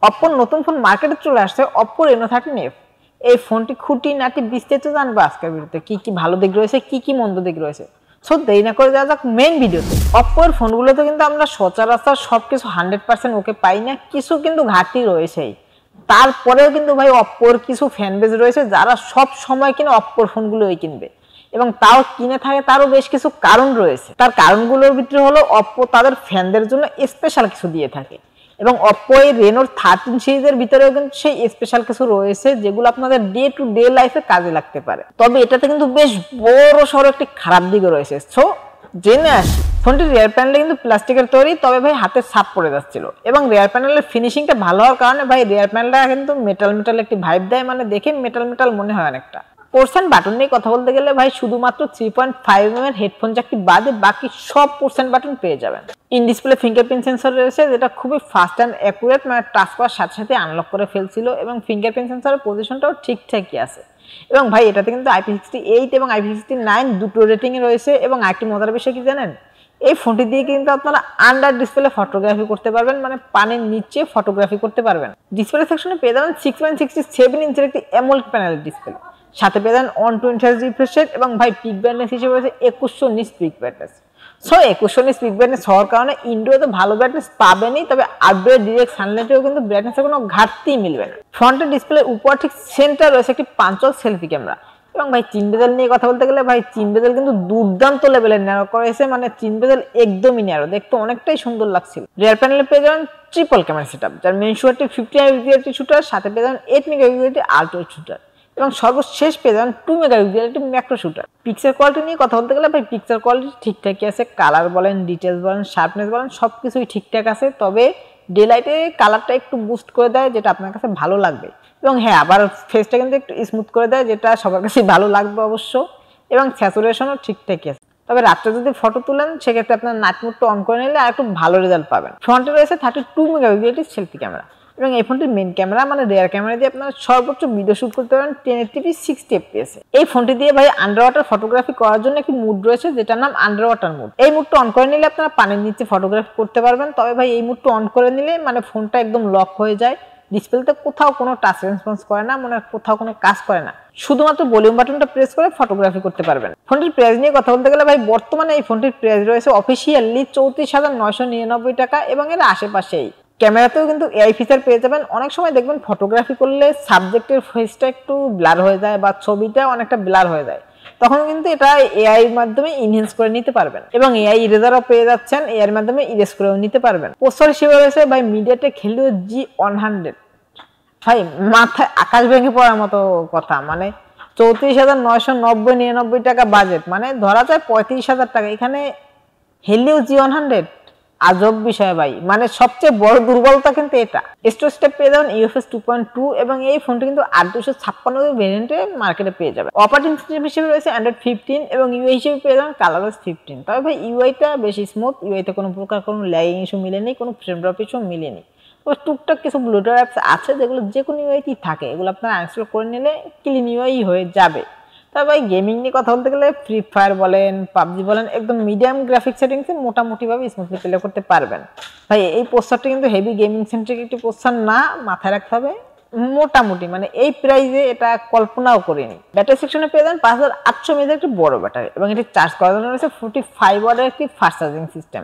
অপ্পোর নতুন ফোন মার্কেটে চলে আসছে, অপ্পো রেনো 13F। এই ফোনটি খুঁটিনাটি বিস্তারিত জানবো আজকের ভিডিওতে, কি কি ভালো দিক রয়েছে, কি কি মন্দ দিক রয়েছে। সো দেরি না করে যাওয়া যাক মেইন ভিডিওতে। অপ্পোর ফোনগুলোতে কিন্তু আমরা সচরাচর সবকিছু 100% ওকে পাই না, কিছু কিন্তু ঘাটতি রয়েছেই। তারপরেও কিন্তু ভাই অপ্পোর কিছু ফ্যান বেজ রয়েছে যারা সব সময় কিনে অপ্পোর ফোনগুলোই কিনবে, এবং তাও কিনে থাকে তারও বেশ কিছু কারণ রয়েছে। তার কারণগুলোর ভিতরে হলো অপ্পো তাদের ফ্যানদের জন্য স্পেশাল কিছু দিয়ে থাকে, এবং অপ্পো এই রেনো 13 সিরিজের ভিতরেও কিন্তু সেই স্পেশাল কিছু রয়েছে যেগুলো আপনাদের ডে টু ডে লাইফে কাজে লাগতে পারে। তবে এটাতে কিন্তু বেশ বড় সড়ো একটি খারাপ দিকও রয়েছে। সো জেনে আসি। ফোনটির রিয়ার প্যানেলে কিন্তু প্লাস্টিকের তৈরি, তবে ভাই হাতে ছাপ পড়ে যাচ্ছিল, এবং রিয়ার প্যানেলের ফিনিশিংটা ভালো হওয়ার কারণে ভাই রিয়ার প্যানেলটা কিন্তু মেটাল মেটাল একটি ভাইব দেয়, মানে দেখে মেটাল মেটাল মনে হয় অনেকটা। পোর্শন বাটন নিয়ে কথা বলতে গেলে ভাই শুধুমাত্র 3.5mm এর হেডফোন জ্যাকটি বাদে বাকি সব পোর্শন বাটন পেয়ে যাবেন। ইন ডিসপ্লে ফিঙ্গারপ্রিন্ট সেন্সর রয়েছে, যেটা খুবই ফাস্ট অ্যান্ড অ্যাকুরেট, মানে টাচ করার সাথে সাথে আনলক করে ফেলছিল, এবং ফিঙ্গারপ্রিন্ট সেন্সরের পজিশনটাও ঠিকঠাকই আছে। এবং ভাই এটাতে কিন্তু IP68 এবং IP69 দুটো রেটিং এ রয়েছে। এবং আরেকটি মজার বিষয় কি জানেন, এই ফোনটি দিয়ে কিন্তু আপনারা আন্ডার ডিসপ্লে ফটোগ্রাফি করতে পারবেন, মানে পানির নিচে ফটোগ্রাফি করতে পারবেন। ডিসপ্লে সেকশনে পেয়ে যাবেন 6.67 ইঞ্চের একটি অ্যামোলেড প্যানেল ডিসপ্লে, সাথে পেয়ে যান 120Hz রিফ্রেশ রেট, এবং ভাই পিক ব্রাইটনেস হিসেবে রয়েছে 2100 nits pick brightness. So 2100 nits pick brightness হওয়ার কারণে ইনডোরে ভালো ব্রাইটনেস পাবেনই, তবে আউটডোরে ডিরেক্ট সানলাইটেও কিন্তু ব্রাইটনেসের কোনো ঘাটতি মিলবে না। ফ্রন্টের ডিসপ্লের উপর ঠিক সেন্টার রয়েছে একটি পাঞ্চল সেলফি ক্যামেরা। এবং ভাই চিন বেজেল নিয়ে কথা বলতে গেলে ভাই চিন বেজেল কিন্তু দুর্দান্ত লেভেলের ন্যারো করা হয়েছে, মানে চিন বেজেল একদমই ন্যারো, দেখতে অনেকটাই সুন্দর লাগছিল। রিয়ার প্যানেলে পেয়ে যাবেন ট্রিপল ক্যামেরা সেটআপ, যার মেইন শুটারটি 50 মেগাপিক্সেল শুটার, সাথে পেয়ে যাবেন 8 মেগাপিক্সেল আল্ট্রা শুটার, এবং সর্বশেষ পেয়ে যাবেন 2 megapixel macro shooter. Pixel quality নিয়ে কথা বলতে গেলে ভাই পিক্সেল কোয়ালিটি ঠিকঠাকই আছে, কালার বলেন, ডিটেলস বলেন, শার্পনেস বলেন, সবকিছুই ঠিকঠাক আছে। তবে ডে লাইটে কালারটা একটু বুস্ট করে দেয়, যেটা আপনার কাছে ভালো লাগবে। এবং হ্যাঁ, আবার ফেসটা কিন্তু একটু স্মুথ করে দেয়, যেটা সবার কাছে ভালো লাগবে অবশ্য। এবং স্যাচুরেশনও ঠিকঠাকই আছে। তবে রাত্রে যদি ফটো তুলেন সেক্ষেত্রে আপনার নাইট মোডটা অন করে নিলে আর একটু ভালো রেজাল্ট পাবেন। ফ্রন্টে রয়েছে 32 মেগাপিক্সেল সেলফি ক্যামেরা, এবং এই ফোনটির মেইন ক্যামেরা মানে রিয়ার ক্যামেরা দিয়ে আপনারা সর্বোচ্চ ভিডিও শুট করতে পারেন 1080p 60fps। এই ফোনটি দিয়ে ভাই আন্ডার ওয়াটার ফটোগ্রাফি করার জন্য একটি মুড রয়েছে, যেটার নাম আন্ডার ওয়াটার মুড। এই মুডটা অন করে নিলে আপনারা পানির নিচে ফটোগ্রাফি করতে পারবেন। তবে ভাই এই মুডটা অন করে নিলে মানে ফোনটা একদম লক হয়ে যায়, ডিসপ্লেতে কোথাও কোনো টাচ রেসপন্স করে না, মানে কোথাও কোনো কাজ করে না, শুধুমাত্র ভলিউম বাটনটা প্রেস করে ফটোগ্রাফি করতে পারবেন। ফোনটির প্রাইস নিয়ে কথা বলতে গেলে ভাই বর্তমানে এই ফোনটির প্রাইস রয়েছে অফিসিয়ালি 34,999 টাকা, এবং এর আশেপাশেই। ক্যামেরাতেও কিন্তু এআই ফিচার পেয়ে যাবেন। অনেক সময় দেখবেন ফটোগ্রাফি করলে সাবজেক্টের ফেসটা একটু ব্লার হয়ে যায় বা ছবিটা অনেকটা ব্লার হয়ে যায়, তখন কিন্তু এটা এআই এর মাধ্যমে ইনহ্যান্স করে নিতে পারবেন, এবং এআই ইরেজারও পেয়ে যাচ্ছেন, এআই এর মাধ্যমে ইরেজ করেও নিতে পারবেন। প্রসেসর হিসেবে রয়েছে ভাই মিডিয়াটেক হেলিও G100। ভাই মাথায় আকাশ ভেঙে পড়ার মতো কথা, মানে 34,999 টাকা বাজেট, মানে ধরা যায় 35,000 টাকা, এখানে হেলিও G100 আজব বিষয় ভাই। মানে সবচেয়ে বড় দুর্বলতা কিন্তু এটা। স্টোরেজটা পেয়ে যাবেন UFS 2.2, এবং এই ফোনটি কিন্তু 8256 ভেরিয়েন্টে মার্কেটে পেয়ে যাবে। অপারেটিং সিস্টেম হিসেবে রয়েছে Android 15, এবং ইউআই হিসেবে পেয়ে যাবেন ColorOS 15। তবে ভাই ইউআইটা বেশি স্মুথ, ইউআইতে কোনো প্রকার কোনো ল্যাগিং ইস্যু মিলেনি, কোনো ফ্রেম ড্রপ ইস্যু মিলেনি। তবে টুকটাক কিছু ব্লুটার অ্যাপস আছে যেগুলো যে কোনো ইউআইতেই থাকে, এগুলো আপনারা আনইনস্টল করে নিলে ক্লিন ইউআই হয়ে যাবে। তবে ভাই গেমিং নিয়ে কথা বলতে গেলে ফ্রি ফায়ার বলেন, পাবজি বলেন, একদম মিডিয়াম গ্রাফিক সেটিংসে মোটামুটিভাবে স্মুথলি প্লে করতে পারবেন। ভাই এই পোস্টারটা কিন্তু হেভি গেমিং সেন্ট্রিক একটি পোস্টার না, মাথায় রাখতে হবে। মোটামুটি মানে এই প্রাইসে এটা কল্পনাও করিনি। ব্যাটারি সেকশনে পেয়ে যান 5800 mAh একটি বড় ব্যাটারি, এবং এটি চার্জ করার জন্য রয়েছে 45 ওয়াটের একটি ফাস্ট চার্জিং সিস্টেম।